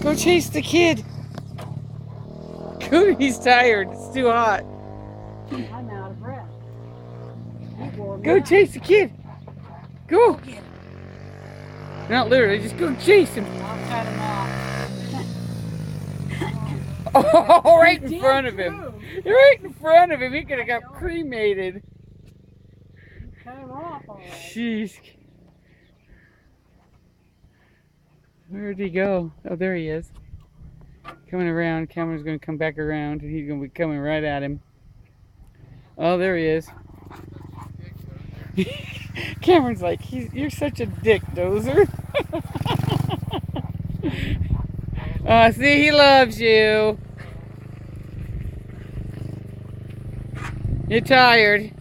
Go chase the kid. Go, he's tired. It's too hot. I'm out of breath. Go chase the kid. Go. Not literally, just go chase him. I'll cut him off. Oh, right in front of him. Right in front of him. He could have got cremated. Cut him off already. Jeez. Where'd he go? Oh, there he is. Coming around. Cameron's going to come back around, and he's going to be coming right at him. Oh, there he is. Cameron's like, you're such a dick, Dozer. Oh, see, he loves you. You're tired.